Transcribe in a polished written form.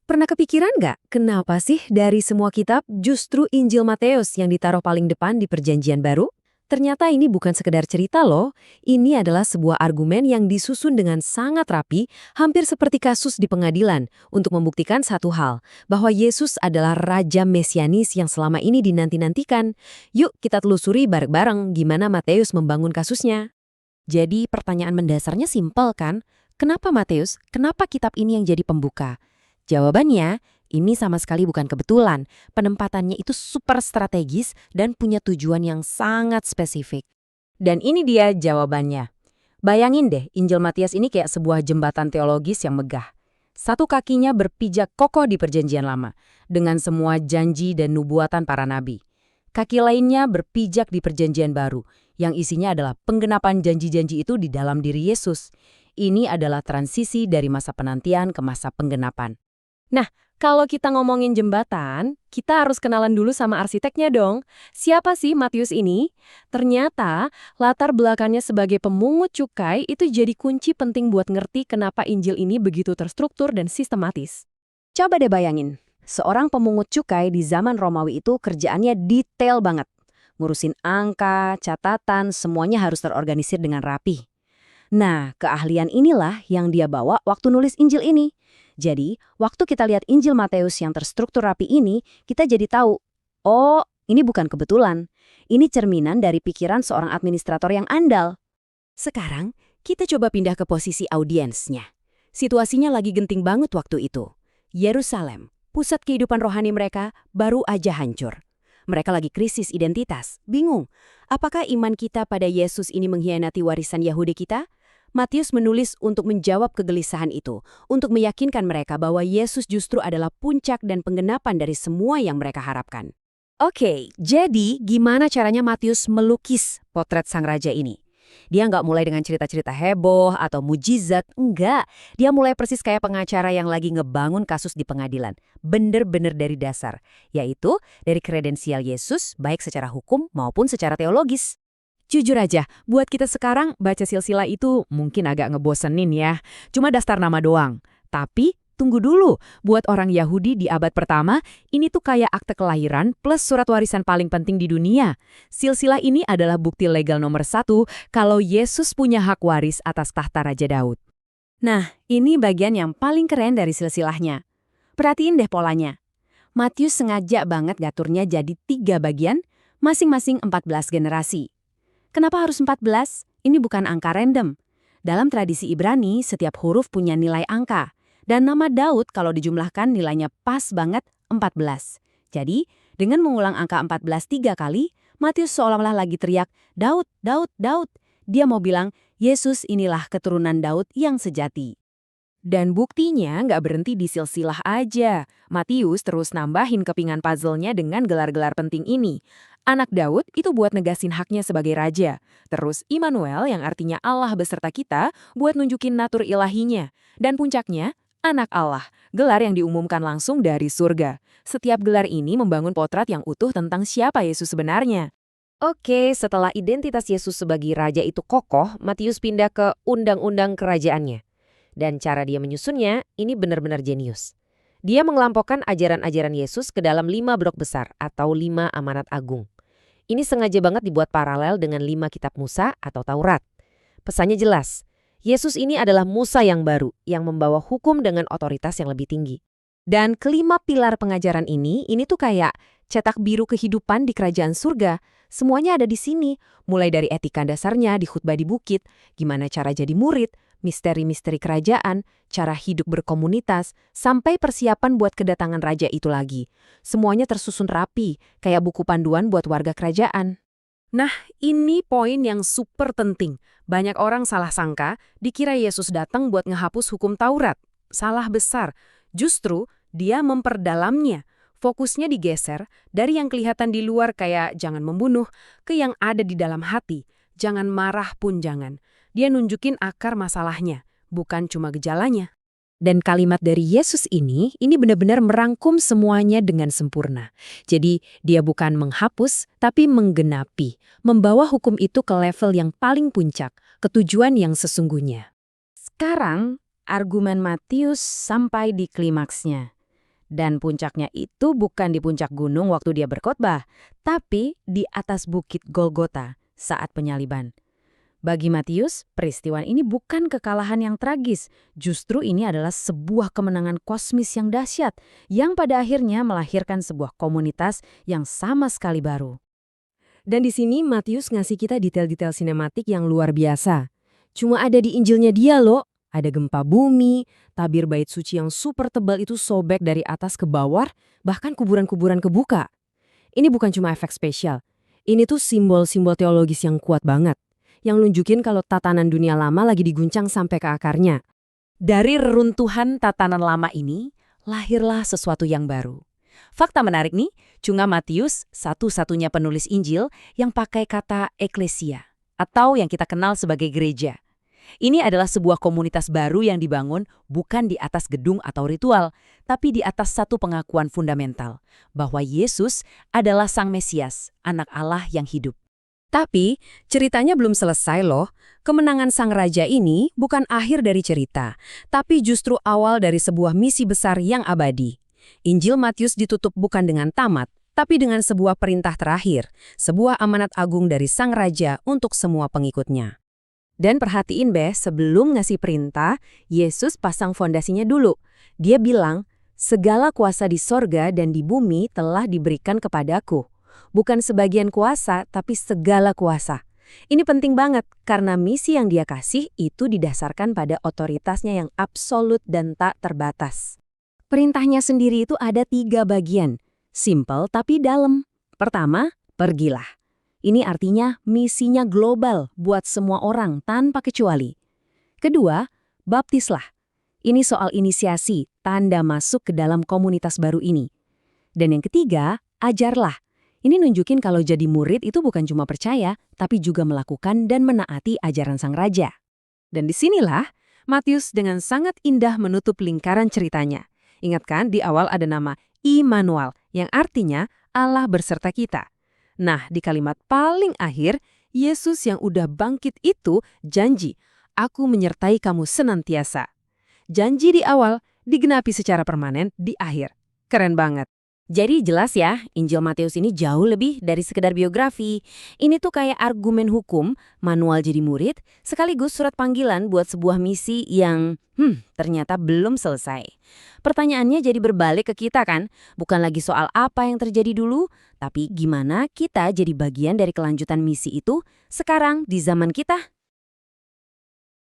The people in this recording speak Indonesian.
Pernah kepikiran nggak, kenapa sih dari semua kitab justru Injil Matius yang ditaruh paling depan di Perjanjian Baru? Ternyata ini bukan sekedar cerita loh, ini adalah sebuah argumen yang disusun dengan sangat rapi, hampir seperti kasus di pengadilan, untuk membuktikan satu hal, bahwa Yesus adalah Raja Mesianis yang selama ini dinanti-nantikan. Yuk kita telusuri bareng-bareng gimana Matius membangun kasusnya. Jadi pertanyaan mendasarnya simpel kan? Kenapa Matius? Kenapa kitab ini yang jadi pembuka? Jawabannya, ini sama sekali bukan kebetulan. Penempatannya itu super strategis dan punya tujuan yang sangat spesifik. Dan ini dia jawabannya. Bayangin deh, Injil Matius ini kayak sebuah jembatan teologis yang megah. Satu kakinya berpijak kokoh di Perjanjian Lama, dengan semua janji dan nubuatan para nabi. Kaki lainnya berpijak di Perjanjian Baru, yang isinya adalah penggenapan janji-janji itu di dalam diri Yesus. Ini adalah transisi dari masa penantian ke masa penggenapan. Nah, kalau kita ngomongin jembatan, kita harus kenalan dulu sama arsiteknya dong. Siapa sih Matius ini? Ternyata, latar belakangnya sebagai pemungut cukai itu jadi kunci penting buat ngerti kenapa Injil ini begitu terstruktur dan sistematis. Coba deh bayangin, seorang pemungut cukai di zaman Romawi itu kerjaannya detail banget. Ngurusin angka, catatan, semuanya harus terorganisir dengan rapi. Nah, keahlian inilah yang dia bawa waktu nulis Injil ini. Jadi, waktu kita lihat Injil Matius yang terstruktur rapi ini, kita jadi tahu, oh, ini bukan kebetulan. Ini cerminan dari pikiran seorang administrator yang andal. Sekarang, kita coba pindah ke posisi audiensnya. Situasinya lagi genting banget waktu itu. Yerusalem, pusat kehidupan rohani mereka, baru aja hancur. Mereka lagi krisis identitas, bingung. Apakah iman kita pada Yesus ini mengkhianati warisan Yahudi kita? Matius menulis untuk menjawab kegelisahan itu, untuk meyakinkan mereka bahwa Yesus justru adalah puncak dan penggenapan dari semua yang mereka harapkan. Oke, jadi gimana caranya Matius melukis potret sang raja ini? Dia nggak mulai dengan cerita-cerita heboh atau mujizat, enggak. Dia mulai persis kayak pengacara yang lagi ngebangun kasus di pengadilan. Bener-bener dari dasar, yaitu dari kredensial Yesus, baik secara hukum maupun secara teologis. Jujur aja, buat kita sekarang baca silsilah itu mungkin agak ngebosenin ya. Cuma daftar nama doang. Tapi tunggu dulu, buat orang Yahudi di abad pertama, ini tuh kayak akte kelahiran plus surat warisan paling penting di dunia. Silsilah ini adalah bukti legal nomor 1 kalau Yesus punya hak waris atas tahta Raja Daud. Nah, ini bagian yang paling keren dari silsilahnya. Perhatiin deh polanya. Matius sengaja banget ngaturnya jadi 3 bagian, masing-masing 14 generasi. Kenapa harus 14? Ini bukan angka random. Dalam tradisi Ibrani, setiap huruf punya nilai angka. Dan nama Daud kalau dijumlahkan nilainya pas banget 14. Jadi, dengan mengulang angka 14 3 kali, Matius seolah-olah lagi teriak, Daud, Daud, Daud. Dia mau bilang, Yesus inilah keturunan Daud yang sejati. Dan buktinya nggak berhenti di silsilah aja. Matius terus nambahin kepingan puzzle-nya dengan gelar-gelar penting ini. Anak Daud itu buat negasin haknya sebagai raja. Terus Immanuel yang artinya Allah beserta kita buat nunjukin natur ilahinya. Dan puncaknya, anak Allah, gelar yang diumumkan langsung dari surga. Setiap gelar ini membangun potret yang utuh tentang siapa Yesus sebenarnya. Oke, setelah identitas Yesus sebagai raja itu kokoh, Matius pindah ke undang-undang kerajaannya. Dan cara dia menyusunnya, ini benar-benar jenius. Dia mengelompokkan ajaran-ajaran Yesus ke dalam 5 blok besar atau 5 amanat agung. Ini sengaja banget dibuat paralel dengan 5 kitab Musa atau Taurat. Pesannya jelas, Yesus ini adalah Musa yang baru, yang membawa hukum dengan otoritas yang lebih tinggi. Dan kelima pilar pengajaran ini tuh kayak cetak biru kehidupan di kerajaan surga. Semuanya ada di sini, mulai dari etika dasarnya di khutbah di bukit, gimana cara jadi murid, misteri-misteri kerajaan, cara hidup berkomunitas, sampai persiapan buat kedatangan raja itu lagi. Semuanya tersusun rapi, kayak buku panduan buat warga kerajaan. Nah, ini poin yang super penting. Banyak orang salah sangka, dikira Yesus datang buat ngehapus hukum Taurat. Salah besar. Justru, dia memperdalamnya. Fokusnya digeser dari yang kelihatan di luar kayak jangan membunuh, ke yang ada di dalam hati. Jangan marah pun jangan. Dia nunjukin akar masalahnya, bukan cuma gejalanya. Dan kalimat dari Yesus ini benar-benar merangkum semuanya dengan sempurna. Jadi, dia bukan menghapus, tapi menggenapi. Membawa hukum itu ke level yang paling puncak, ke tujuan yang sesungguhnya. Sekarang, argumen Matius sampai di klimaksnya. Dan puncaknya itu bukan di puncak gunung waktu dia berkhotbah, tapi di atas bukit Golgota saat penyaliban. Bagi Matius, peristiwa ini bukan kekalahan yang tragis, justru ini adalah sebuah kemenangan kosmis yang dahsyat, yang pada akhirnya melahirkan sebuah komunitas yang sama sekali baru. Dan di sini Matius ngasih kita detail-detail sinematik yang luar biasa. Cuma ada di Injilnya dia loh. Ada gempa bumi, tabir bait suci yang super tebal itu sobek dari atas ke bawah, bahkan kuburan-kuburan kebuka. Ini bukan cuma efek spesial. Ini tuh simbol-simbol teologis yang kuat banget. Yang nunjukin kalau tatanan dunia lama lagi diguncang sampai ke akarnya. Dari reruntuhan tatanan lama ini, lahirlah sesuatu yang baru. Fakta menarik nih, cuma Matius satu-satunya penulis Injil yang pakai kata eklesia, atau yang kita kenal sebagai gereja. Ini adalah sebuah komunitas baru yang dibangun bukan di atas gedung atau ritual, tapi di atas satu pengakuan fundamental, bahwa Yesus adalah Sang Mesias, anak Allah yang hidup. Tapi, ceritanya belum selesai loh. Kemenangan Sang Raja ini bukan akhir dari cerita, tapi justru awal dari sebuah misi besar yang abadi. Injil Matius ditutup bukan dengan tamat, tapi dengan sebuah perintah terakhir, sebuah amanat agung dari Sang Raja untuk semua pengikutnya. Dan perhatiin sebelum ngasih perintah, Yesus pasang fondasinya dulu. Dia bilang, segala kuasa di sorga dan di bumi telah diberikan kepadaku. Bukan sebagian kuasa, tapi segala kuasa. Ini penting banget, karena misi yang dia kasih itu didasarkan pada otoritasnya yang absolut dan tak terbatas. Perintahnya sendiri itu ada 3 bagian, simple tapi dalam. Pertama, pergilah. Ini artinya misinya global buat semua orang tanpa kecuali. Kedua, baptislah. Ini soal inisiasi, tanda masuk ke dalam komunitas baru ini. Dan yang ketiga, ajarlah. Ini nunjukin kalau jadi murid itu bukan cuma percaya, tapi juga melakukan dan menaati ajaran Sang Raja. Dan disinilah, Matius dengan sangat indah menutup lingkaran ceritanya. Ingat kan, di awal ada nama Immanuel, yang artinya Allah berserta kita. Nah, di kalimat paling akhir, Yesus yang udah bangkit itu janji, aku menyertai kamu senantiasa. Janji di awal digenapi secara permanen di akhir. Keren banget. Jadi jelas ya, Injil Matius ini jauh lebih dari sekedar biografi. Ini tuh kayak argumen hukum, manual jadi murid, sekaligus surat panggilan buat sebuah misi yang ternyata belum selesai. Pertanyaannya jadi berbalik ke kita kan? Bukan lagi soal apa yang terjadi dulu, tapi gimana kita jadi bagian dari kelanjutan misi itu sekarang di zaman kita.